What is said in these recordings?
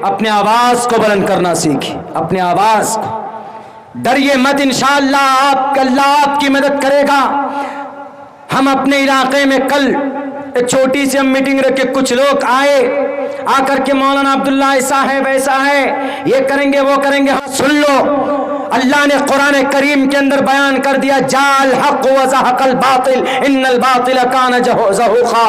اپنے آواز کو بلند کرنا سیکھیں، اپنے آواز کو، ڈریے مت، انشاءاللہ اللہ آپ کی مدد کرے گا۔ ہم اپنے علاقے میں کل ایک چھوٹی سی ہم میٹنگ رکھے، کچھ لوگ آئے، آ کر کے مولانا عبداللہ ایسا ہے ویسا ہے، یہ کریں گے وہ کریں گے۔ ہاں سن لو، اللہ نے قرآن کریم کے اندر بیان کر دیا، جاء الحق وزہق الباطل ان الباطل کان زہوقا۔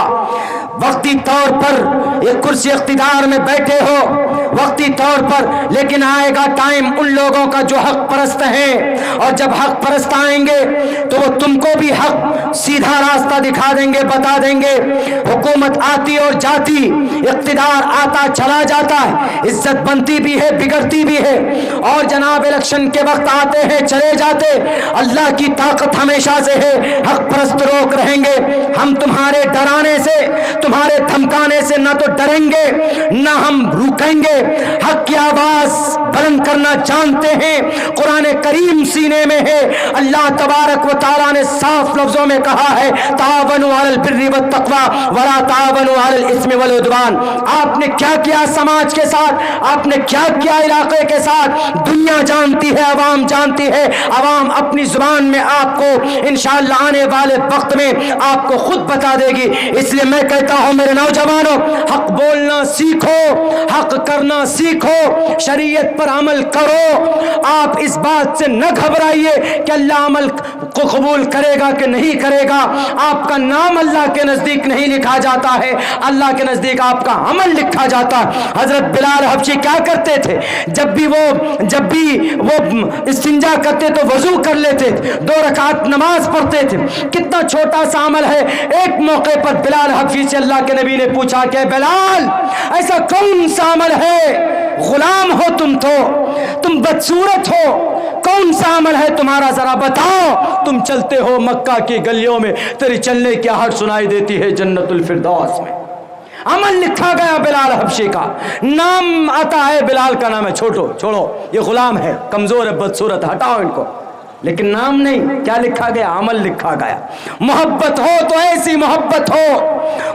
وقتی طور پر ایک کرسی اقتدار میں بیٹھے ہو، وقتی طور پر، لیکن آئے گا ٹائم ان لوگوں کا جو حق پرست ہیں، اور جب حق پرست آئیں گے تو وہ تم کو بھی حق سیدھا راستہ دکھا دیں گے، بتا دیں گے۔ حکومت آتی اور جاتی، اقتدار آتا چلا جاتا ہے، عزت بنتی بھی ہے بگڑتی بھی ہے، اور جناب الیکشن کے وقت آتے ہیں چلے جاتے، اللہ کی طاقت ہمیشہ سے ہے، حق پرست روک رہیں گے۔ ہم تمہارے ڈرانے سے، تمہارے دھمکانے سے نہ تو ڈریں گے نہ ہم رکیں گے، حق کی آواز بلند کرنا جانتے ہیں۔ قرآن کریم سینے میں ہے، اللہ تبارک و تعالیٰ نے صاف لفظوں میں کہا ہے، تعاونوا علی البر والتقوی ولا تعاونوا علی الاثم والعدوان۔ آپ نے کیا کیا سماج کے ساتھ، آپ نے کیا کیا علاقے کے ساتھ، دنیا جانتی ہے، عوام جانتی ہے، عوام اپنی زبان میں آپ کو انشاءاللہ آنے والے وقت میں آپ کو خود بتا دے گی۔ اس لیے میں کہتا ہوں میرے نوجوانوں، حق بولنا سیکھو، حق کرنا سیکھو، شریعت پر عمل کرو۔ آپ اس بات سے نہ گھبرائیے کہ اللہ عمل کو قبول کرے گا کہ نہیں کرے گا۔ آپ کا نام اللہ کے نزدیک نہیں لکھا جاتا ہے، اللہ کے نزدیک آپ کا عمل لکھا جاتا ہے۔ حضرت بلال حبشی کیا کرتے تھے؟ جب بھی وہ استنجا کرتے تو وضو کر لیتے تھے، 2 رکعت نماز پڑھتے تھے۔ کتنا چھوٹا سا عمل ہے۔ ایک موقع پر بلال حبشی سے اللہ کے نبی نے پوچھا کہ بلال، ایسا کون سا عمل ہے، غلام ہو تم بدصورت ہو، کون سا عمل ہے تمہارا، ذرا بتاؤ۔ تم چلتے ہو مکہ کی گلیوں میں، تیری چلنے کی آہٹ سنائی دیتی ہے جنت الفردوس میں۔ عمل لکھا گیا بلال حبشی کا، نام آتا ہے بلال کا نام ہے، چھوڑو یہ غلام ہے، کمزور ہے، بدصورت، ہٹاؤ ان کو، لیکن نام نہیں، کیا لکھا گیا؟ عمل لکھا گیا۔ محبت ہو تو ایسی محبت ہو،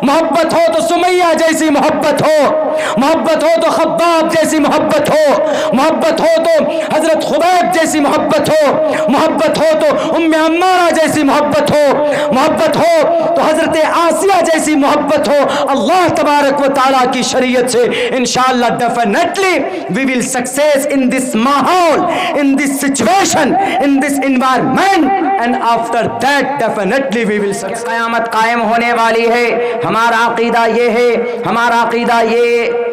محبت ہو تو سمیہ جیسی محبت ہو، محبت ہو تو خباب جیسی محبت ہو، محبت ہو تو حضرت خبیب جیسی محبت ہو، محبت ہو تو ام عمارہ جیسی محبت ہو، محبت ہو تو حضرت آسیہ جیسی محبت ہو۔ اللہ تبارک و تعالیٰ کی شریعت سے انشاءاللہ definitely we will success in this ماحول، in this situation, in this environment, and after that definitely we will succeed۔ قیامت قائم ہونے والی ہے، ہمارا عقیدہ یہ ہے، ہمارا عقیدہ یہ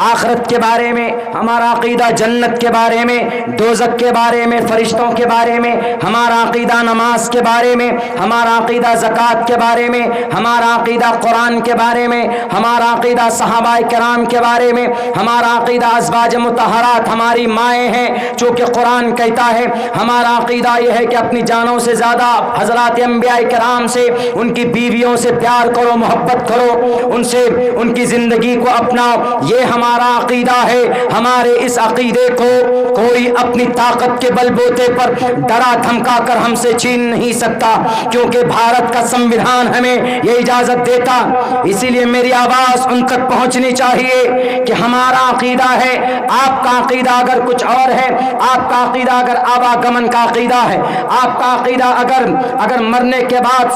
آخرت کے بارے میں، ہمارا عقیدہ جنت کے بارے میں، دوزخ کے بارے میں، فرشتوں کے بارے میں، ہمارا عقیدہ نماز کے بارے میں، ہمارا عقیدہ زکوٰۃ کے بارے میں، ہمارا عقیدہ قرآن کے بارے میں، ہمارا عقیدہ صحابہ کرام کے بارے میں، ہمارا عقیدہ ازواج مطہرات ہماری مائیں ہیں چونکہ قرآن کہتا ہے۔ ہمارا عقیدہ یہ ہے کہ اپنی جانوں سے زیادہ حضرات انبیاء کرام سے، ان کی بیویوں سے پیار کرو، محبت کرو، ان سے ان کی زندگی کو اپناؤ، یہ ہمارا عقیدہ ہے۔ ہمارے اس عقیدے کو کوئی اپنی طاقت کے بل بوتے پر ڈرا دھمکا کر ہم سے چھین نہیں سکتا، کیونکہ بھارت کا سنویدھان ہمیں یہ اجازت دیتا۔ اسی لیے میری آواز ان تک پہنچنی چاہیے کہ ہمارا عقیدہ ہے، آپ کا عقیدہ اگر کچھ اور ہے، آپ کا عقیدہ اگر آواگمن کا عقیدہ ہے، آپ کا عقیدہ اگر مرنے کے بعد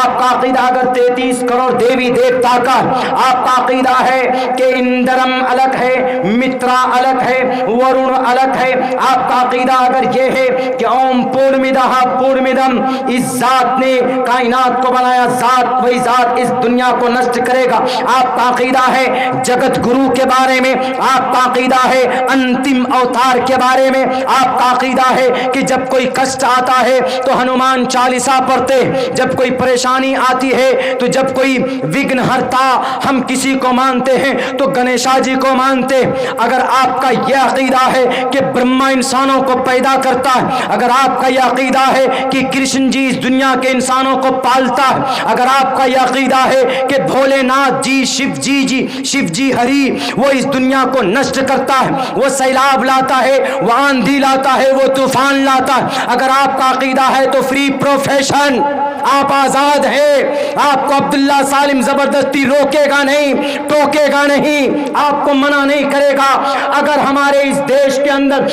آپ کا عقیدہ اگر 33 کروڑ دیوی دیوتا کا، آپ کا عقیدہ ہے کہ اندرم الگ ہے، مترا الگ ہے، ورون الگ ہے، آپ کا عقیدہ اگر یہ ہے کہ اوم پورمدہ پورمدم، اس ذات نے کائنات کو بنایا، ذات وہی ذات اس دنیا کو نشٹ کرے گا، آپ کا عقیدہ ہے جگت گرو کے بارے میں، آپ کا عقیدہ ہے انتم اوتار کے بارے میں، آپ کا عقیدہ ہے کہ جب کوئی کشٹ آتا ہے تو ہنومان چالیسا پڑھتے، جب کوئی پریشانی آتی ہے تو جب کوئی وگن ہرتا ہم کسی کو مانتے ہیں تو گنیشا جی کو مانتے۔ اگر آپ کا یہ عقیدہ ہے کہ برہما انسانوں کو پیدا کرتا ہے، اگر آپ کا یہ عقیدہ ہے کہ کرشن جی اس دنیا کے انسانوں کو پالتا ہے، اگر آپ کا یہ عقیدہ ہے کہ بھولے ناتھ جی، شیو جی ہری وہ اس دنیا کو نشٹ کرتا ہے، وہ سیلاب لاتا ہے، وہ آندھی لاتا ہے، وہ طوفان لاتا ہے، اگر آپ کا عقیدہ ہے تو فری پروفیشن آپ آزاد ہیں، آپ کو عبداللہ سالم زبردستی روکے گا نہیں، ٹوکے گا نہیں، آپ کو منع نہیں کرے گا۔ اگر ہمارے اس دیش کے اندر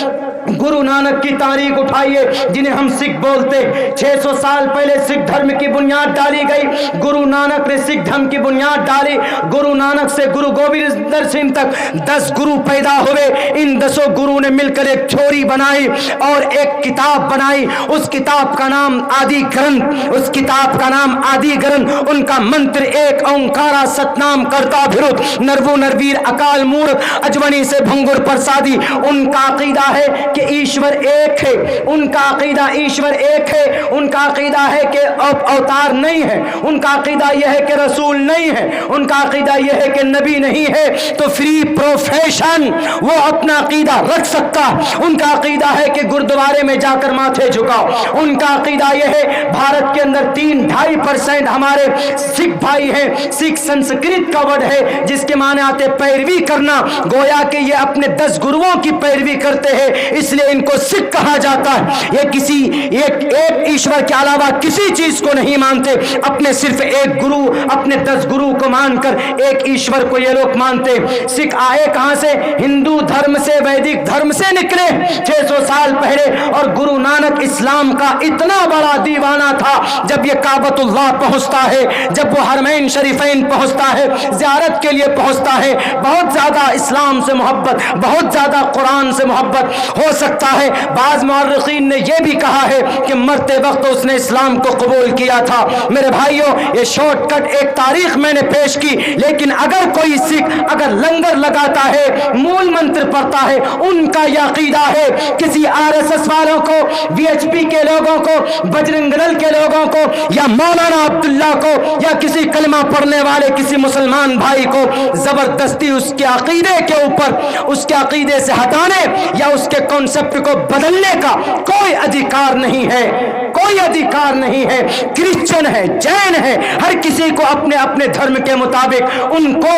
گرو نانک کی تاریخ اٹھائیے، جنہیں ہم سکھ بولتے، 600 سال پہلے سکھ دھرم کی بنیاد ڈالی گئی، گرو نانک نے سکھ دھرم کی بنیاد ڈالی، گرو نانک سے گرو گوبند سنگھ تک 10 گرو پیدا ہوئے، ان 10 گرو نے مل کر ایک تھیوری بنائی اور ایک کتاب بنائی، اس کتاب کا نام آدی گرنتھ، اس کتاب کا نام آدی گرنتھ، ان کا منتر ایک اومکارا ستنام کرتا بھرت نرو نرویر اکال مورت اجونی سے بھنگر پرسادی۔ ان کا عقیدہ ہے کہ ایشور ایک ہے، ان کا عقیدہ ایشور ایک ہے، ان کا عقیدہ ہے کہ اوتار نہیں ہے، ان کا عقیدہ یہ ہے کہ رسول نہیں ہے، ان کا عقیدہ یہ ہے کہ نبی نہیں ہے، تو فری پروفیشن وہ اپنا عقیدہ رکھ سکتا۔ ان کا عقیدہ ہے کہ گردوارے میں جا کر ماتھے جھکاؤ، ان کا عقیدہ یہ ہے بھارت کے اندر 3-2.5% ہمارے سکھ بھائی ہیں، سکھ سنسکرت کا ورڈ ہے جس کے معنی آتے پیروی کرنا، گویا کہ یہ اپنے 10 گروؤں کی پیروی کرتے ہیں، اس لیے ان کو سکھ کہا جاتا ہے۔ یہ کسی ایک ایشور کے علاوہ کسی چیز کو نہیں مانتے، اپنے صرف ایک گرو، اپنے 10 گرو کو مان کر ایک ایشور کو یہ لوگ مانتے۔ سکھ آئے کہاں سے؟ ہندو دھرم سے، ویدک دھرم سے نکلے 600 سال پہلے، اور گرو نانک اسلام کا اتنا بڑا دیوانہ تھا، جب یہ کعبۃ اللہ پہنچتا ہے، جب وہ حرمین شریفین پہنچتا ہے، زیارت کے لیے پہنچتا ہے، بہت زیادہ اسلام سے محبت، بہت زیادہ قرآن سے محبت ہو سکتا ہے۔ بعض مورخین نے یہ بھی کہا ہے کہ مرتے وقت اس نے اسلام کو قبول کیا تھا۔ میرے بھائیوں، یہ شارٹ کٹ ایک تاریخ میں نے پیش کی، لیکن اگر کوئی سکھ اگر لنگر لگاتا ہے، مول منتر پڑھتا ہے، ان کا یہ عقیدہ ہے، کسی RSS والوں کو، VHP کے لوگوں کو، بجرنگ دل کے لوگوں کو، یا مولانا عبداللہ کو، یا کسی کلمہ پڑھنے والے کسی مسلمان بھائی کو زبردستی اس کے عقیدے کے اوپر، اس کے عقیدے سے ہٹانے یا اس کے کانسیپٹ کو بدلنے کا کوئی ادھیکار نہیں ہے، کوئی ادھیکار نہیں ہے۔ کرسچن ہے، جین ہے، ہر کسی کو اپنے اپنے دھرم کے مطابق ان کو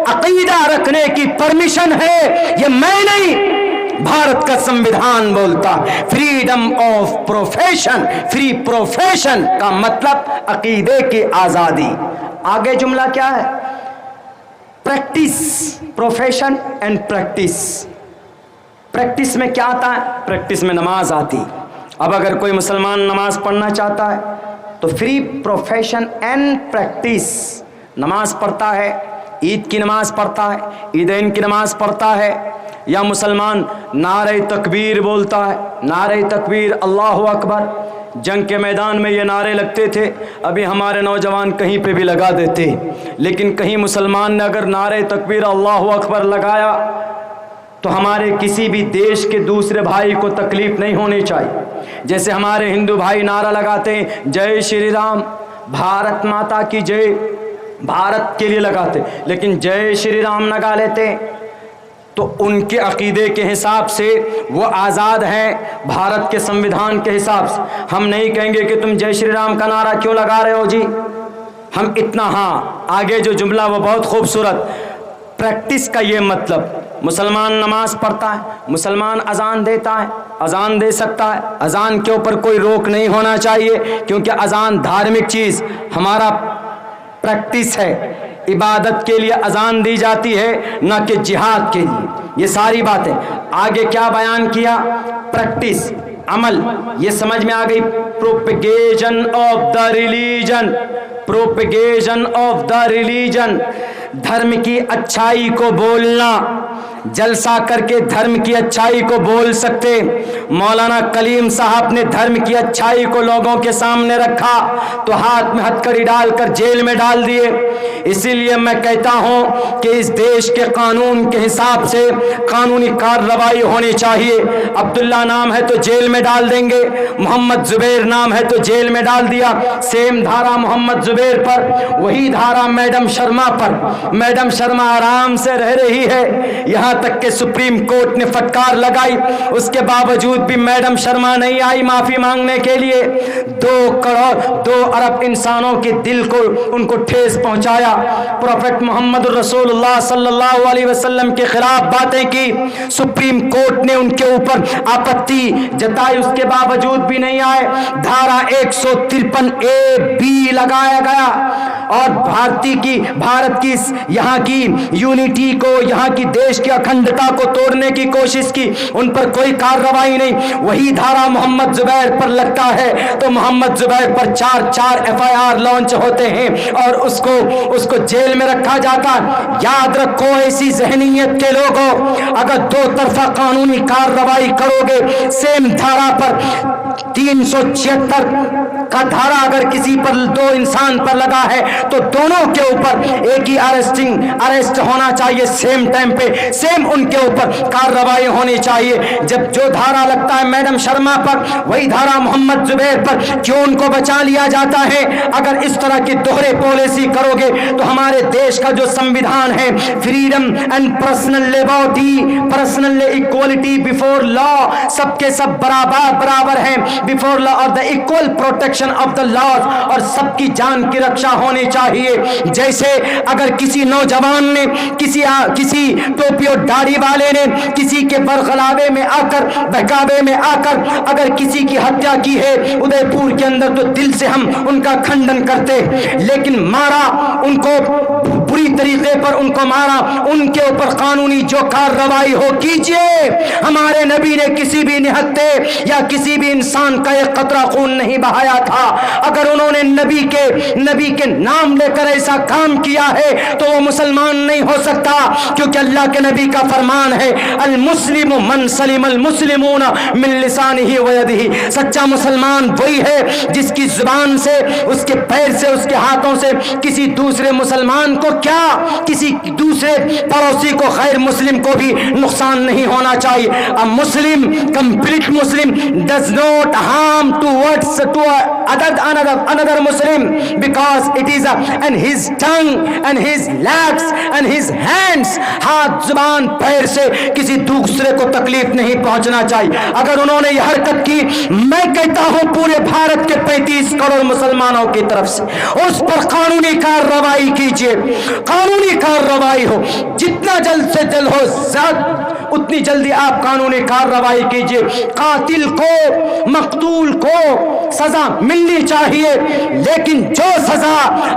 عقیدہ رکھنے کی پرمیشن ہے، یہ میں نہیں، بھارت کا سمویدھان بولتا۔ Freedom of profession, free profession کا مطلب عقیدے کی آزادی۔ آگے جملہ کیا ہے؟ Practice, profession and practice. Practice میں کیا آتا ہے؟ پریکٹس میں نماز آتی۔ اب اگر کوئی مسلمان نماز پڑھنا چاہتا ہے تو فری پروفیشن اینڈ پریکٹس، نماز پڑھتا ہے، عید کی نماز پڑھتا ہے، عیدین کی نماز پڑھتا ہے، یا مسلمان نعرہ تکبیر بولتا ہے، نعرہ تکبیر، اللہ اکبر۔ جنگ کے میدان میں یہ نعرے لگتے تھے، ابھی ہمارے نوجوان کہیں پہ بھی لگا دیتے، لیکن کہیں مسلمان نے اگر نعرہ تکبیر اللہ اکبر لگایا تو ہمارے کسی بھی دیش کے دوسرے بھائی کو تکلیف نہیں ہونی چاہیے۔ جیسے ہمارے ہندو بھائی نعرہ لگاتے ہیں جے شری رام، بھارت ماتا کی جے، بھارت کے لیے لگاتے، لیکن جے شری رام لگا لیتے، تو ان کے عقیدے کے حساب سے وہ آزاد ہیں، بھارت کے سمویدھان کے حساب سے۔ ہم نہیں کہیں گے کہ تم جے شری رام کا نعرہ کیوں لگا رہے ہو جی، ہم اتنا۔ ہاں آگے جو جملہ وہ بہت خوبصورت، پریکٹس کا یہ مطلب، مسلمان نماز پڑھتا ہے، مسلمان اذان دیتا ہے، اذان دے سکتا ہے، اذان کے اوپر کوئی روک نہیں ہونا چاہیے، کیونکہ اذان دھارمک چیز، ہمارا پریکٹس ہے، عبادت کے لیے اذان دی جاتی ہے، نہ کہ جہاد کے لیے۔ یہ ساری باتیں آگے کیا بیان کیا؟ پریکٹس، عمل، یہ سمجھ میں آ گئی۔ Propagation of the religion, propagation of the religion, دھرم کی اچھائی کو بولنا، جلسہ کر کے دھرم کی اچھائی کو بول سکتے۔ مولانا کلیم صاحب نے دھرم کی اچھائی کو لوگوں کے سامنے رکھا تو ہاتھ میں ہتھکڑی ڈال کر جیل میں ڈال دیے۔ اسی لیے میں کہتا ہوں کہ اس دیش کے قانون کے حساب سے قانونی کارروائی ہونی چاہیے۔ عبداللہ نام ہے تو جیل میں ڈال دیں گے، محمد زبیر نام ہے تو جیل میں ڈال دیا، سیم دھارا محمد زبیر زبیر پر, وہی دھارا میڈم شرما پر. میڈم شرما آرام سے رہ رہی ہے, یہاں تک کہ سپریم کورٹ نے پھٹکار لگائی, اس کے باوجود بھی میڈم شرما نہیں آئی معافی مانگنے کے لیے. 2 ارب انسانوں کے دل کو ان کو ٹھیس پہنچایا. پروفیٹ محمد رسول اللہ صلی اللہ علیہ وسلم کے خلاف باتیں کی, سپریم کورٹ نے ان کے اوپر آپتی جتائی, اس کے باوجود بھی نہیں آئے. دھارا 153A(B) لگایا گیا اور بھارت کی یہاں کی یونٹی کو, یہاں کی دیش کی اکھنڈتا کو توڑنے کی کوشش کی, ان پر کوئی کارروائی نہیں. وہی دھارا محمد زبیر پر لگتا ہے تو محمد زبیر پر 4 FIR لانچ ہوتے ہیں اور اس کو جیل میں رکھا جاتا. یاد رکھو ایسی ذہنیت کے لوگوں, اگر 2 طرفہ قانونی کارروائی کرو گے, سیم دھارا پر 376 کا دھارا اگر کسی پر 2 انسان پر لگا ہے تو دونوں کے اوپر ایک ہی ارسٹ ہونا چاہیے, سیم ٹائم پہ سیم ان کے اوپر کارروائی ہونی چاہیے. جب جو دھارا لگتا ہے میڈم شرما پر, وہی دھارا محمد زبیر پر کیوں ان کو بچا لیا جاتا ہے؟ اگر اس طرح کی دوہرے پالیسی کرو گے تو ہمارے دیش کا جو سمویدھان ہے, freedom and personal liberty, personal equality before law, سب کے سب برابر ہیں بیفور لا, اور the equal protection of the laws, اور سب کی جان کی رکشا ہونی چاہیے. جیسے اگر کسی نوجوان نے, کسی ٹوپی اور داڑھی والے نے کسی کے برخلاوے میں آ کر, بہکاوے میں آ کر اگر کسی کی ہتیا کی ہے ادے پور کے اندر, تو دل سے ہم ان کا کھنڈن کرتے, لیکن مارا ان کو بری طریقے پر, ان کو مارا, ان کے اوپر قانونی جو کارروائی ہو کیجئے. ہمارے نبی نے کسی بھی نہتے یا کسی بھی انسان کا ایک قطرہ خون نہیں بہایا تھا. اگر انہوں نے نبی کے نام لے کر ایسا کام کیا ہے تو وہ مسلمان نہیں ہو سکتا, کیونکہ اللہ کے نبی کا فرمان ہے, المسلم من سلم المسلمون من لسانہ و یدہ. سچا مسلمان وہی ہے جس کی زبان سے, اس کے پیر سے, اس کے ہاتھوں سے کسی دوسرے مسلمان کو کیا, کسی دوسرے پڑوسی کو, غیر مسلم کو بھی نقصان نہیں ہونا چاہیے. A Muslim, complete Muslim does not harm towards another Muslim, because it is and his tongue and his legs and his hands, ہاتھ زبان پیر سے کسی دوسرے کو تکلیف نہیں پہنچنا چاہیے. اگر انہوں نے یہ حرکت کی, میں کہتا ہوں پورے بھارت کے 35 کروڑ مسلمانوں کی طرف سے اس پر قانونی کارروائی کیجیے, قانونی کارروائی ہو, جتنا جلد سے جلد ہو اتنی جلدی آپ قانونی کارروائی کیجیے. قاتل کو, مقتول کو سزا ملنی چاہیے, لیکن جو سزا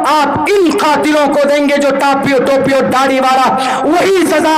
آپ ان قاتلوں کو دیں گے جو ٹوپی اور داڑھی والا, وہی سزا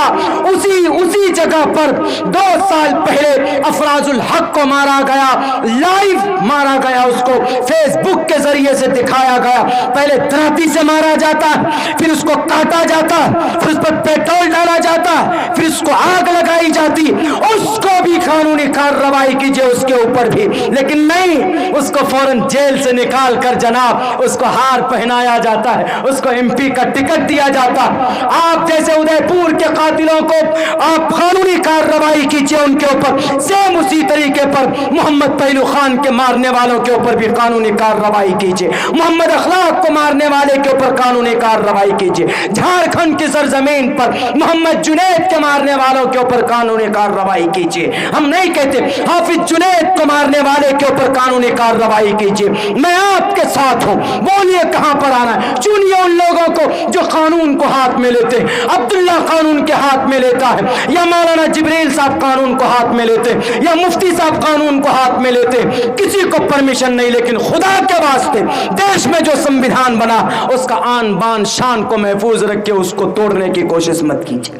اسی جگہ پر 2 سال پہلے افراز الحق کو مارا گیا, لائیو مارا گیا, اس کو فیس بک کے ذریعے سے دکھایا گیا. پہلے دراتی سے مارا جاتا, پھر اس کو کاٹا جاتا, پھر اس پر پیٹرول ڈالا جاتا, پھر اس کو آگ لگائی جاتی. اس کو بھی قانونی کارروائی کیجیے اس کے اوپر بھی, لیکن نہیں, اس کو فوراً جیل سے نکال کر جناب اس کو ہار پہنایا جاتا ہے, اس کو MP کا ٹکٹ دیا جاتا. آپ جیسے ادے پور کے قاتلوں کو آپ قانونی کارروائی کیجیے ان کے اوپر, سیم اسی طریقے پر محمد پہلو خان کے مارنے والوں کے اوپر بھی قانونی کارروائی کیجیے, محمد اخلاق کو مارنے والے کے اوپر قانونی کارروائی کیجیے, جھارکھنڈ کی سرزمین پر محمد جنید کے مارنے والوں کے اوپر قانونی کارروائی کیجیے. ہم نہیں کہتے حافظ جنید کو مارنے والے کے اوپر قانونی کارروائی کیجیے. میں آپ کے ساتھ ہوں, بولیے کہاں پر آنا ہے. چنیے ان لوگوں کو جو قانون کو ہاتھ میں لیتے ہیں. عبداللہ قانون کے ہاتھ میں لیتا ہے, یا مولانا جبریل صاحب قانون کو ہاتھ میں لیتے ہیں, یا مفتی صاحب قانون کو ہاتھ میں لیتے ہیں. کسی کو پرمیشن نہیں, لیکن خدا کے واسطے دیش میں جو سمویدھان بنا اس کا آن بان شان کو محفوظ رکھ کے اس کو توڑنے کی کوشش مت کیجیے.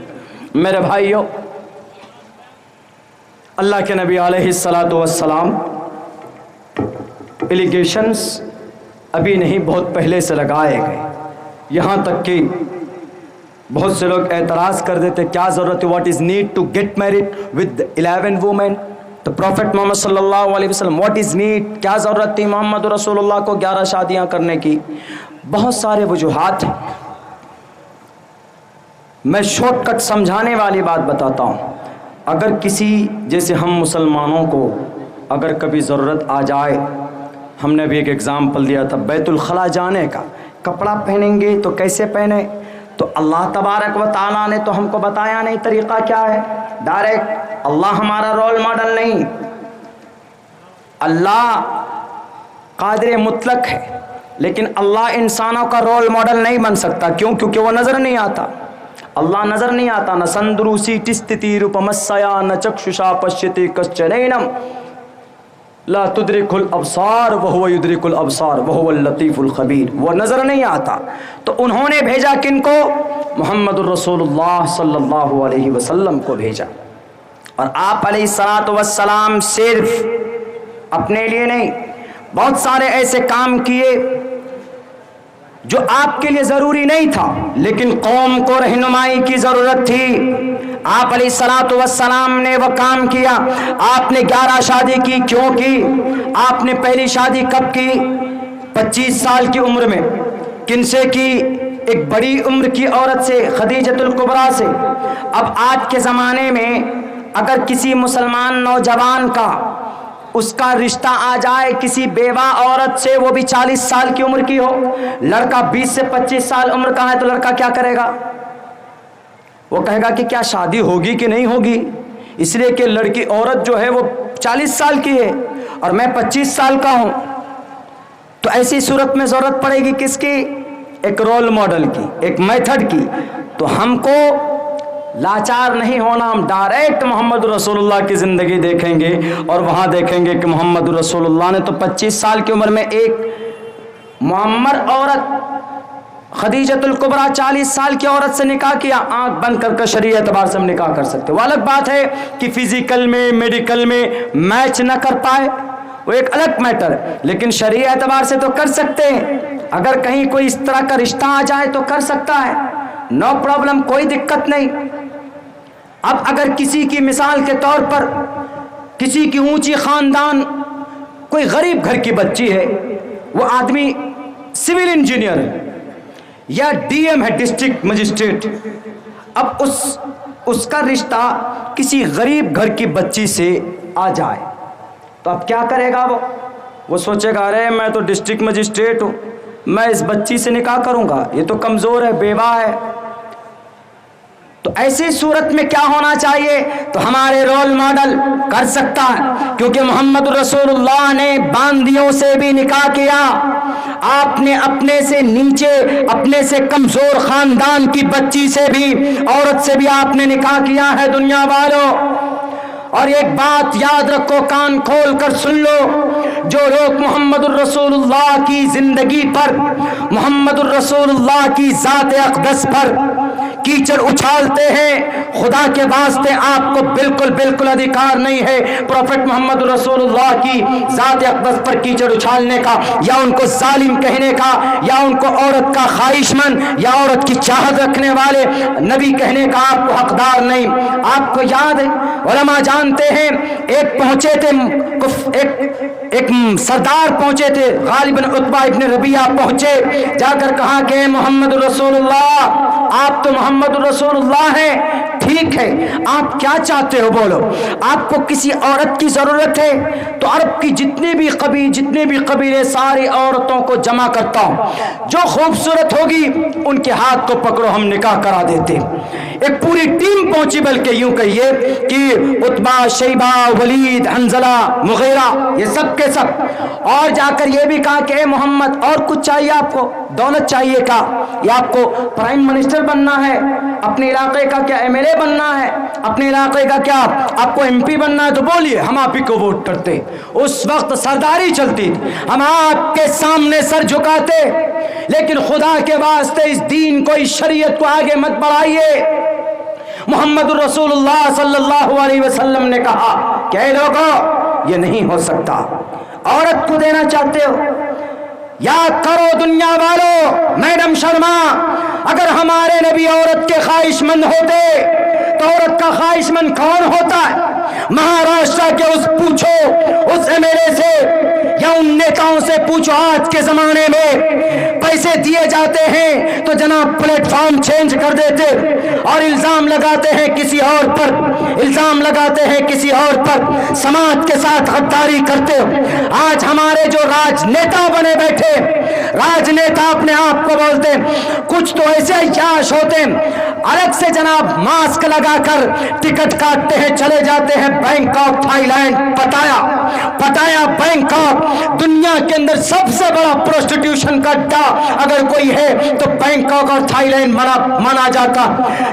میرے بھائیوں, اللہ کے نبی علیہ الصلاۃ والسلام ایلیگیشنز ابھی نہیں, بہت پہلے سے لگائے گئے, یہاں تک کہ بہت سے لوگ اعتراض کر دیتے کیا ضرورت ہے, what is need to get married with 11 women. تو پروفیٹ محمد صلی اللہ علیہ وسلم, واٹ از نیڈ, کیا ضرورت تھی محمد رسول اللہ کو 11 شادیاں کرنے کی. بہت سارے وجوہات ہیں. میں شارٹ کٹ سمجھانے والی بات بتاتا ہوں. اگر کسی جیسے ہم مسلمانوں کو اگر کبھی ضرورت آ جائے, ہم نے بھی ایک ایگزامپل دیا تھا بیت الخلا جانے کا, کپڑا پہنیں گے تو کیسے پہنے؟ تو اللہ تبارک و تعالیٰ نے تو ہم کو بتایا نہیں طریقہ کیا ہے، ڈائریکٹ اللہ ہمارا رول ماڈل نہیں. اللہ قادر مطلق ہے لیکن اللہ انسانوں کا رول ماڈل نہیں بن سکتا. کیوں؟ کیونکہ وہ نظر نہیں آتا. اللہ نظر نہیں آتا. نہ سندروسی ٹستتی روپمسیا نہ چکششا پشیتی کشچنینم لا تدرک الابصار وہو یدرک الابصار وہو اللطیف الخبیر. وہ نظر نہیں آتا. تو انہوں نے بھیجا کن کو؟ محمد الرسول اللہ صلی اللہ علیہ وسلم کو بھیجا. اور آپ علیہ الصلوۃ والسلام صرف اپنے لیے نہیں، بہت سارے ایسے کام کیے جو آپ کے لیے ضروری نہیں تھا لیکن قوم کو رہنمائی کی ضرورت تھی. آپ علیہ الصلوۃ والسلام نے وہ کام کیا. آپ نے 11 شادی کی. کیوں کی؟ آپ نے پہلی شادی کب کی؟ 25 سال کی عمر میں. کن سے کی؟ ایک بڑی عمر کی عورت سے، خدیجۃ الکبریٰ سے. اب آج کے زمانے میں اگر کسی مسلمان نوجوان کا اس کا رشتہ آ جائے کسی بیوہ عورت سے، وہ بھی 40 سال کی عمر کی ہو، لڑکا 20 سے 25 سال عمر کا ہے، تو لڑکا کیا کرے گا؟ وہ کہے گا کہ کیا شادی ہوگی کہ نہیں ہوگی، اس لیے کہ لڑکی عورت جو ہے وہ 40 سال کی ہے اور میں 25 سال کا ہوں. تو ایسی صورت میں ضرورت پڑے گی کس کی؟ ایک رول ماڈل کی، ایک میتھڈ کی. تو ہم کو لاچار نہیں ہونا. ہم ڈائریکٹ محمد رسول اللہ کی زندگی دیکھیں گے اور وہاں دیکھیں گے کہ محمد رسول اللہ نے تو 25 سال کی عمر میں ایک معمر عورت خدیجۃ الکبریٰ 40 سال کی عورت سے نکاح کیا. آنکھ بند کر شرعی اعتبار سے ہم نکاح کر سکتے. وہ الگ بات ہے کہ فزیکل میں میڈیکل میں میچ نہ کر پائے، وہ ایک الگ میٹر ہے، لیکن شرعی اعتبار سے تو کر سکتے ہیں. اگر کہیں کوئی اس طرح کا رشتہ آ جائے تو کر سکتا ہے، نو پرابلم، کوئی دقت نہیں. اب اگر کسی کی مثال کے طور پر کسی کی اونچی خاندان، کوئی غریب گھر کی بچی ہے، وہ آدمی سول انجینئر ہے یا ڈی ایم ہے، ڈسٹرکٹ مجسٹریٹ، اب اس کا رشتہ کسی غریب گھر کی بچی سے آ جائے تو اب کیا کرے گا؟ وہ سوچے گا ارے میں تو ڈسٹرکٹ مجسٹریٹ ہوں، میں اس بچی سے نکاح کروں گا، یہ تو کمزور ہے، بیوہ ہے. تو ایسی صورت میں کیا ہونا چاہیے؟ تو ہمارے رول ماڈل کر سکتا ہے، کیونکہ محمد رسول اللہ نے باندیوں سے بھی نکاح کیا. آپ نے اپنے سے نیچے، اپنے سے کمزور خاندان کی بچی سے بھی، عورت سے بھی آپ نے نکاح کیا ہے دنیا والوں. اور ایک بات یاد رکھو، کان کھول کر سن لو، جو لوگ محمد الرسول اللہ کی زندگی پر، محمد الرسول اللہ کی ذات اقدس پر کیچڑ اچھالتے ہیں، خدا کے واسطے آپ کو بالکل ادھیکار نہیں ہے پروفٹ محمد رسول اللہ کی ذات اقدس پر کیچڑ اچھالنے کا، یا ان کو ظالم کہنے کا، یا ان کو عورت کا خواہش مند یا عورت کی چاہت رکھنے والے نبی کہنے کا آپ کو حقدار نہیں. آپ کو یاد ہے، علماء جانتے ہیں، ایک پہنچے تھے، ایک سردار پہنچے تھے، غالباً عتبہ ابن ربیعہ پہنچے، جا کر کہا کہ محمد رسول اللہ، آپ تو محمد رسول اللہ ہیں، ٹھیک ہے، آپ کیا چاہتے ہو بولو. آپ کو کسی عورت کی ضرورت ہے تو عرب کی جتنے بھی قبیلے ساری عورتوں کو جمع کرتا ہوں، جو خوبصورت ہوگی ان کے ہاتھ کو پکڑو، ہم نکاح کرا دیتے. ایک پوری ٹیم پہنچی، بلکہ یوں کہیے کہ عتبہ، شیبہ، ولید، حنظلہ، مغیرہ، یہ سب کے سب، اور جا کر یہ بھی کہا کہ اے محمد اور کچھ چاہیے آپ کو؟ دولت چاہیے کا، یا آپ کو پرائم منسٹر بننا ہے، اپنے علاقے کا کیا ایم ایل اے بننا ہے، اپنے علاقے کا کیا آپ کو ایم پی بننا ہے؟ تو بولیے، ہم آپ ہی کو ووٹ کرتے. اس وقت سرداری چلتی تھی، ہم آپ کے سامنے سر جھکاتے. لیکن خدا کے واسطے اس دین کو، اس شریعت کو آگے مت بڑھائیے. محمد رسول اللہ صلی اللہ علیہ وسلم نے کہا کہ اے لوگوں، یہ نہیں ہو سکتا. عورت کو دینا چاہتے ہو؟ یاد کرو دنیا والو، میڈم شرما، اگر ہمارے نبی عورت کے خواہش مند ہوتے ایک عورت کا خواہشمند کون ہوتا ہے؟ مہاراشٹر کے پوچھو اس MLA سے یا ان نیتاؤں سے پوچھو، آج کے زمانے میں پیسے دیے جاتے ہیں تو جناب پلیٹ فارم چینج کر دیتے اور الزام لگاتے ہیں کسی اور پر، الزام لگاتے ہیں کسی اور پر، سماج کے ساتھ غداری کرتے ہو۔ آج ہمارے جو راج نیتا بنے بیٹھے، راج نیتا اپنے آپ کو بولتے، کچھ تو ایسے عیاش ہوتے الگ سے جناب ماسک لگا کر ٹکٹ کاٹتے ہیں، چلے جاتے ہیں بینکاک تھائی لینڈ، پٹایا بینکاک دنیا کے اندر سب سے بڑا پروسٹیٹیوشن کا اڈا اگر کوئی ہے تو بینکاک اور تھائی لینڈ مانا جاتا۔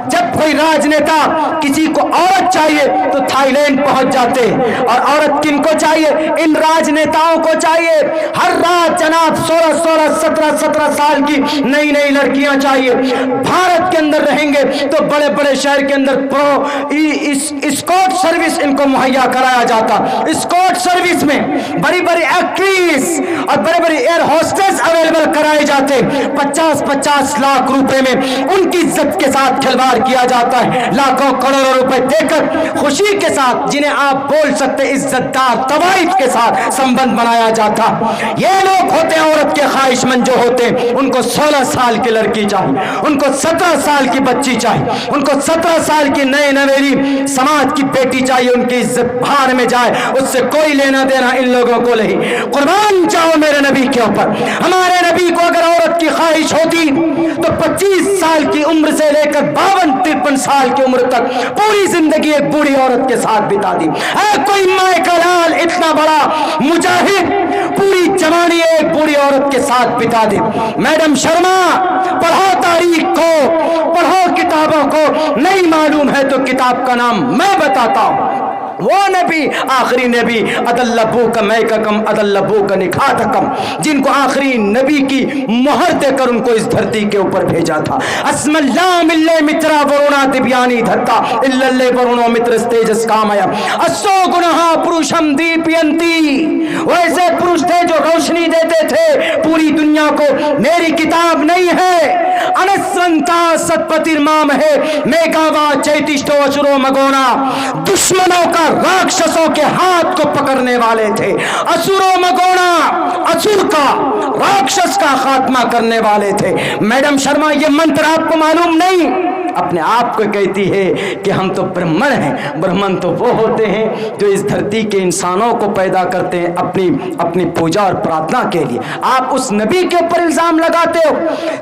جب کوئی راج نیتا کسی کو عورت چاہیے تو تھائی لینڈ پہنچ جاتے، اور عورت کن کو چاہیے؟ ان راج نیتاؤں کو چاہیے۔ ہر رات جناب 16 سال کی نئی لڑکیاں چاہیے۔ بھارت کے اندر رہیں گے تو بڑے بڑے شہر کے اندر اسکورٹ سروس ان کو مہیا کرایا جاتا۔ اسکورٹ سروس میں بڑی بڑی ایکٹریس اور بڑے بڑے ایئر ہوسٹس اویلیبل کرائے جاتے، 50 لاکھ روپے میں ان کی عزت کے ساتھ کھلواڑ کیا جاتا ہے، لاکھوں کروڑوں روپے دے کر خوشی کے ساتھ، جنہیں آپ بول سکتے عزت دار طوائف کے ساتھ سمبند بنایا جاتا۔ یہ لوگ ہوتے ہیں عورت کے خواہشمند جو ہوتے ہیں، ان کو 16 سال کی لڑکی چاہیے، ان کو 17 سال کی بچی چاہیے، ان کو 17 سال کی نئے نویلی سماج کی بیٹی چاہیے، ان کی عزت بھاڑ میں جائے، اس سے کوئی لینا دینا ان لوگوں کو نہیں۔ قربان جاؤ میرے نبی کے اوپر۔ ہمارے نبی کو اگر عورت کی خواہش ہوتی تو 25 سال کی عمر سے لے کر 52-53 سال کی عمر تک پوری زندگی ایک بوڑھی عورت کے ساتھ بتا دی۔ اے کوئی ماں کا لال اتنا بڑا مجاہد پوری جوانی ایک بوڑھی عورت کے ساتھ بتا دے۔ میڈم شرما، پڑھو تاریخ کو، پڑھو کتابوں کو، نہیں معلوم ہے تو کتاب کا نام میں بتاتا ہوں۔ وہ نبی آخری نبی ادلبو کا میککم ادلبو کا نکھاتکم، جن کو آخری نبی کی مہر دے کر ان کو اس دھرتی کے اوپر بھیجا تھا۔ اسم اللہ ملے مترا ورونا دبیانی دھتا اللہ ورونو متر استیجس کامیا اسو گناہ پروشم دیپینتی، ویسے پروش تھے جو روشنی دیتے تھے پوری دنیا کو۔ میری کتاب نہیں ہے انسونتا ستپتر مام ہے میگاوا چیتشتو اشرو مگونا، دشمنوں کا راکشسوں کے ہاتھ کو پکڑنے والے تھے، اسورو مگونا، اسور کا راکشس کا خاتمہ کرنے والے تھے۔ میڈم شرما یہ منتر آپ کو معلوم نہیں؟ اپنے آپ کو کہتی ہے کہ ہم تو برہمن ہیں۔ برہمن تو وہ ہوتے ہیں جو اس دھرتی کے انسانوں کو پیدا کرتے ہیں اپنی پوجا اور پرارتھنا کے لیے۔ آپ اس نبی کے اوپر الزام لگاتے ہو۔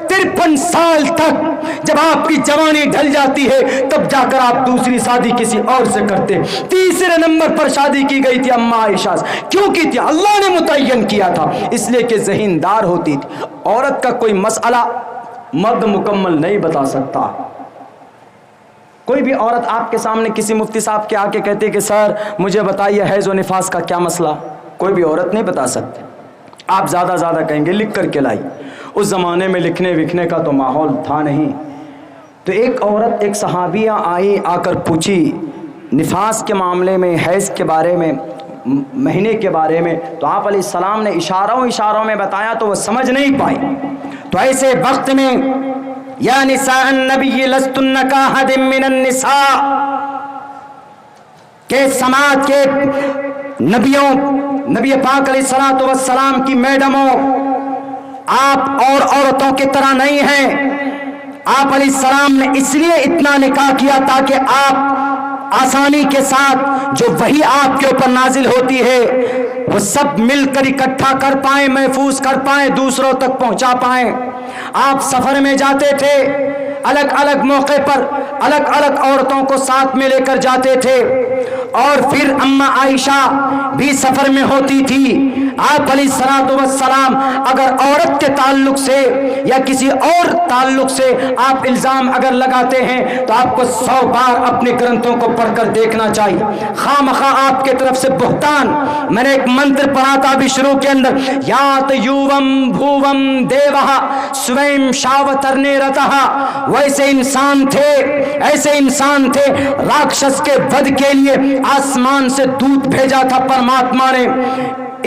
53 سال تک جب آپ کی جوانی ڈھل جاتی ہے تب جا کر آپ دوسری شادی کسی اور سے کرتے۔ تیسرے نمبر پر شادی کی گئی تھی اماں عائشہ سے۔ کیوں کی تھی؟ اللہ نے متعین کیا تھا، اس لیے کہ ذہین دار ہوتی تھی۔ عورت کا کوئی مسئلہ مرد مکمل نہیں بتا سکتا۔ کوئی بھی عورت آپ کے سامنے کسی مفتی صاحب کے آ کے کہتے کہ سر مجھے بتائیے حیض و نفاس کا کیا مسئلہ، کوئی بھی عورت نہیں بتا سکتے۔ آپ زیادہ کہیں گے لکھ کر کے لائی۔ اس زمانے میں لکھنے وکھنے کا تو ماحول تھا نہیں۔ تو ایک عورت، ایک صحابیہ آئی، آ کر پوچھی نفاس کے معاملے میں، حیض کے بارے میں، مہینے کے بارے میں، تو آپ علیہ السلام نے اشاروں میں بتایا تو وہ سمجھ نہیں پائی۔ تو ایسے وقت میں یا نساء النبی لستن کاحد من النساء، کہ سماج کے نبی پاک علیہ الصلوۃ والسلام کی میڈموں، آپ اور عورتوں کی طرح نہیں ہیں۔ آپ علیہ السلام نے اس لیے اتنا نکاح کیا تاکہ آپ آسانی کے ساتھ جو وحی آپ کے اوپر نازل ہوتی ہے وہ سب مل کر اکٹھا کر پائیں، محفوظ کر پائیں، دوسروں تک پہنچا پائیں۔ آپ سفر میں جاتے تھے، الگ الگ موقع پر الگ الگ عورتوں کو ساتھ میں لے کر جاتے تھے، اور پھر اماں عائشہ بھی سفر میں ہوتی تھی۔ آپ علیہ الصلوۃ والسلام اگر عورت کے تعلق سے یا کسی اور تعلق سے آپ الزام اگر لگاتے ہیں تو آپ کو 100 بار اپنے گرنتھوں کو پڑھ کر دیکھنا چاہیے۔ خواہ مخواہ آپ کے طرف سے بہتان، میں نے ایک منتر پڑھا تھا ابھی شروع کے اندر، یات یووم بھووم دیوہ سویم شاوترنے رتہ، ویسے انسان تھے راکشس کے ودھ کے لیے آسمان سے دودھ بھیجا تھا پرماتما نے۔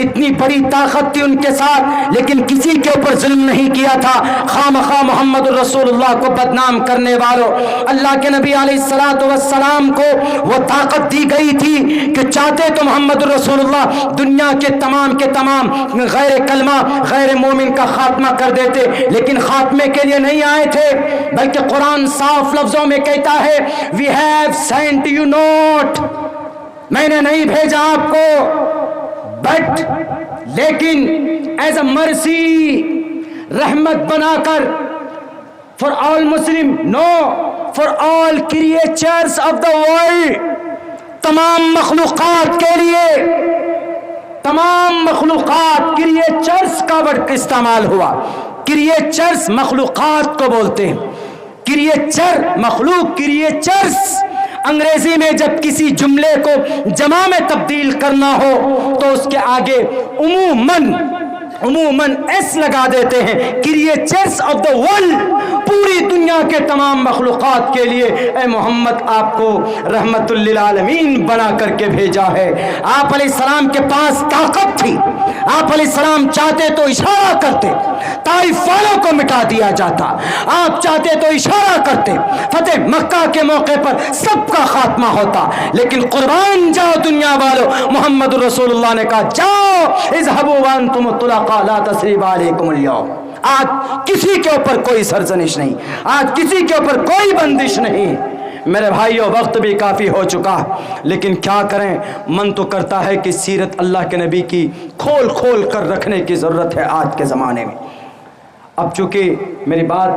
اتنی بڑی طاقت تھی ان کے ساتھ، لیکن کسی کے اوپر ظلم نہیں کیا تھا۔ خامخواہ محمد الرسول اللہ کو بدنام کرنے والوں، اللہ کے نبی علیہ الصلوۃ والسلام کو وہ طاقت دی گئی تھی کہ چاہتے تو محمد الرسول اللہ دنیا کے تمام غیر کلمہ غیر مومن کا خاتمہ کر دیتے، لیکن خاتمے کے لیے نہیں آئے تھے، بلکہ قرآن صاف لفظوں میں کہتا ہے we have sent you not, میں نے نہیں بھیجا آپ کو، بٹ لیکن ایز اے مرسی، رحمت بنا کر for all Muslim, no for all creatures of the world, تمام مخلوقات کے لیے، تمام مخلوقات، کریچرز کا ورڈ استعمال ہوا، کریچرز مخلوقات کو بولتے ہیں، کریچر مخلوق، کریچرز انگریزی میں جب کسی جملے کو جمع میں تبدیل کرنا ہو تو اس کے آگے عموماً ایس لگا دیتے ہیں، کریچرز آف دا ورلڈ، پوری دنیا کے تمام مخلوقات کے لیے اے محمد آپ کو رحمت للعالمین بنا کر کے بھیجا ہے۔ آپ علیہ السلام کے پاس طاقت تھی، آپ علیہ السلام چاہتے تو اشارہ کرتے طائف والوں کو مٹا دیا جاتا، آپ چاہتے تو اشارہ کرتے فتح مکہ کے موقع پر سب کا خاتمہ ہوتا، لیکن قربان جاؤ دنیا والوں، محمد رسول اللہ نے کہا جاؤ اذهبوا وانتم طلقاء لا تثریب علیکم اليوم۔ آج کسی کے اوپر کوئی سرزنش نہیں، آج کسی کے اوپر کوئی بندش نہیں۔ میرے بھائیوں وقت بھی کافی ہو چکا، لیکن کیا کریں، من تو کرتا ہے کہ سیرت اللہ کے نبی کی کھول کھول کر رکھنے کی ضرورت ہے آج کے زمانے میں۔ اب چونکہ میری بات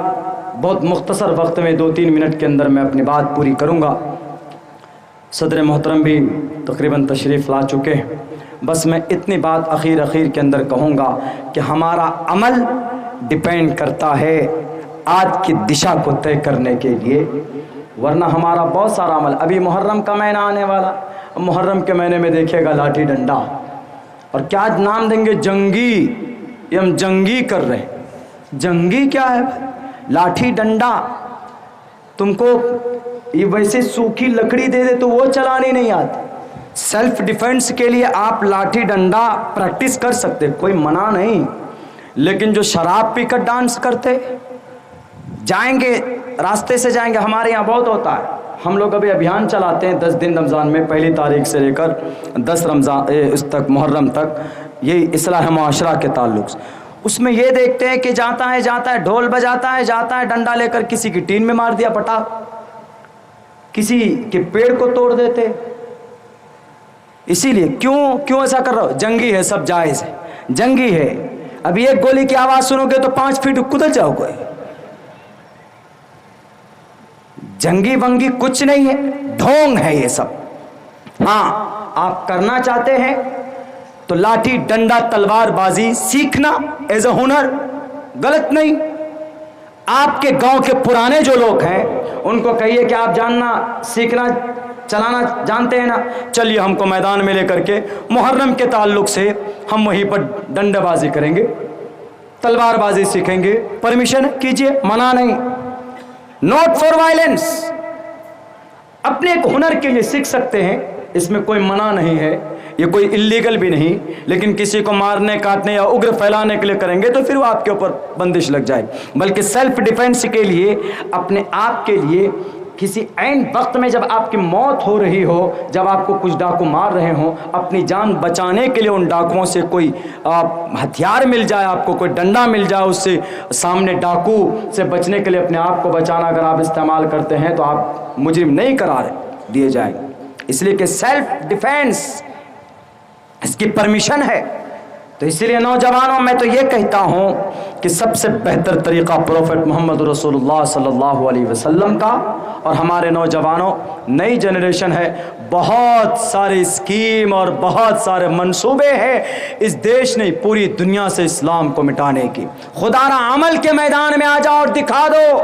بہت مختصر وقت میں 2-3 منٹ کے اندر میں اپنی بات پوری کروں گا، صدر محترم بھی تقریباً تشریف لا چکے ہیں، بس میں اتنی بات اخیر کے اندر کہوں گا کہ ہمارا عمل ڈیپینڈ کرتا ہے آج کی دشا کو طے کرنے کے لیے، ورنہ ہمارا بہت سارا عمل، ابھی محرم کا مہینہ آنے والا، محرم کے مہینے میں دیکھے گا لاٹھی ڈنڈا، اور کیا نام دیں گے، جنگی، یہ ہم جنگی کر رہے ہیں۔ جنگی کیا ہے؟ لاٹھی ڈنڈا، تم کو یہ ویسے سوکھی لکڑی دے دے تو وہ چلانی نہیں آتی، سیلف ڈیفینس کے لیے آپ لاٹھی ڈنڈا پریکٹس کر سکتے، کوئی منع نہیں، لیکن جو شراب پی کر ڈانس کرتے، جائیں گے راستے سے جائیں گے، ہمارے یہاں بہت ہوتا ہے، ہم لوگ ابھی ابھیان چلاتے ہیں 10 دن رمضان میں، 1 تاریخ سے لے کر 10 رمضان اس تک، محرم تک، یہ اصلاح معاشرہ کے تعلق سے، اس میں یہ دیکھتے ہیں کہ جاتا ہے ڈھول بجاتا ہے ڈنڈا لے کر کسی کی ٹین میں مار دیا پٹاخ، کسی کے پیڑ کو توڑ دیتے، اسی لیے کیوں ایسا کر رہا ہو؟ جنگی ہے، سب جائز ہے، جنگی ہے، اب ایک گولی کی آواز سنو گے تو 5 فٹ کدھر جاؤ گے، جنگی ونگی کچھ نہیں ہے، ڈھونگ ہے یہ سب۔ ہاں آپ کرنا چاہتے ہیں تو لاٹھی ڈنڈا تلوار بازی سیکھنا ایز اے ہنر غلط نہیں۔ آپ کے گاؤں کے پرانے جو لوگ ہیں ان کو کہیے کہ آپ جاننا سیکھنا چلانا جانتے ہیں نا، چلیے ہم کو میدان میں لے کر کے محرم کے تعلق سے ہم وہیں پر ڈنڈے بازی کریں گے، تلوار بازی سیکھیں گے، پرمیشن کیجئے، منع نہیں، نوٹ فار وائلنس، اپنے ایک ہنر کے لیے سیکھ سکتے ہیں، اس میں کوئی منع نہیں ہے، یہ کوئی اللیگل بھی نہیں، لیکن کسی کو مارنے کاٹنے یا اگر پھیلانے کے لیے کریں گے تو پھر وہ آپ کے اوپر بندش لگ جائے، بلکہ سیلف ڈیفینس کے لیے، اپنے آپ کے لیے، کسی عین وقت میں جب آپ کی موت ہو رہی ہو، جب آپ کو کچھ ڈاکو مار رہے ہوں، اپنی جان بچانے کے لیے ان ڈاکوؤں سے کوئی ہتھیار مل جائے، آپ کو کوئی ڈنڈا مل جائے، اس سے سامنے ڈاکو سے بچنے کے لیے اپنے آپ کو بچانا اگر آپ استعمال کرتے ہیں تو آپ مجرم نہیں قرار دیے جائیں، اس لیے کہ سیلف ڈیفینس اس کی پرمیشن ہے۔ تو اس لیے نوجوانوں میں تو یہ کہتا ہوں کہ سب سے بہتر طریقہ پروفٹ محمد رسول اللہ صلی اللہ علیہ وسلم کا، اور ہمارے نوجوانوں نئی جنریشن ہے، بہت سارے اسکیم اور بہت سارے منصوبے ہیں اس دیش نے پوری دنیا سے اسلام کو مٹانے کی، خدا را عمل کے میدان میں آ جاؤ اور دکھا دو۔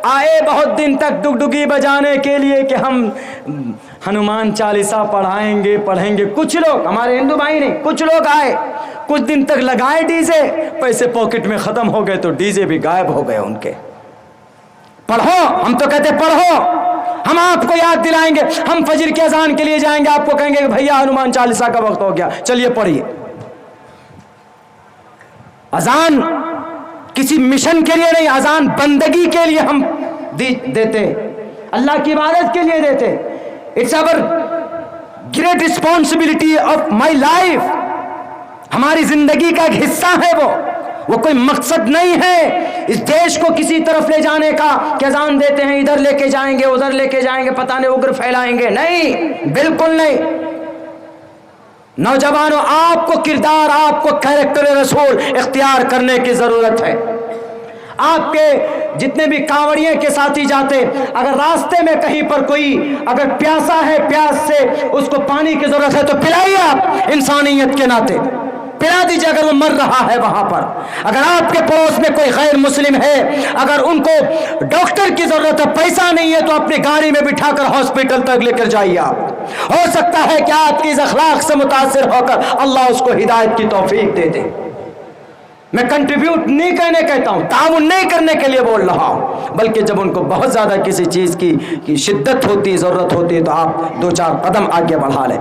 آئے بہت دن تک ڈگڈگی بجانے کے لیے کہ ہم ہنومان چالیسا پڑھیں گے، کچھ لوگ، ہمارے ہندو بھائی نہیں، کچھ لوگ آئے، کچھ دن تک لگائے ڈی جے، پیسے پاکٹ میں ختم ہو گئے تو ڈی جے بھی غائب ہو گئے ان کے۔ پڑھو، ہم تو کہتے پڑھو، ہم آپ کو یاد دلائیں گے، ہم فجر کی اذان کے لیے جائیں گے، آپ کو کہیں گے کہ بھیا ہنومان چالیسا کا وقت ہو گیا، چلیے پڑھیے، اذان کسی مشن کے لیے نہیں، اذان بندگی کے لیے ہم دیتے، اللہ کی عبادت کے لیے دیتے. It's our great responsibility of my life. ہماری زندگی کا ایک حصہ ہے وہ کوئی مقصد نہیں ہے اس دیش کو کسی طرف لے جانے کا کہ اذان دیتے ہیں ادھر لے کے جائیں گے ادھر لے کے جائیں گے پتہ نہیں اگر پھیلائیں گے. نہیں، بالکل نہیں. نوجوانوں، آپ کو کردار، آپ کو کیریکٹر رسول اختیار کرنے کی ضرورت ہے. آپ کے جتنے بھی کانوڑیے کے ساتھی جاتے، اگر راستے میں کہیں پر کوئی اگر پیاسا ہے، پیاس سے اس کو پانی کی ضرورت ہے تو پلائیے، آپ انسانیت کے ناطے پلا دیجیے اگر وہ مر رہا ہے وہاں پر. اگر آپ کے پڑوس میں کوئی غیر مسلم ہے، اگر ان کو ڈاکٹر کی ضرورت ہے، پیسہ نہیں ہے تو اپنی گاڑی میں بٹھا کر ہاسپٹل تک لے کر جائیے. آپ ہو سکتا ہے کہ آپ کی اس اخلاق سے متاثر ہو کر اللہ اس کو ہدایت کی توفیق دے دے. میں کنٹریبیوٹ نہیں کرنے کہتا ہوں، تعاون نہیں کرنے کے لیے بول رہا ہوں، بلکہ جب ان کو بہت زیادہ کسی چیز کی شدت ہوتی، ضرورت ہوتی ہے تو آپ 2-4 قدم آگے بڑھا لیں.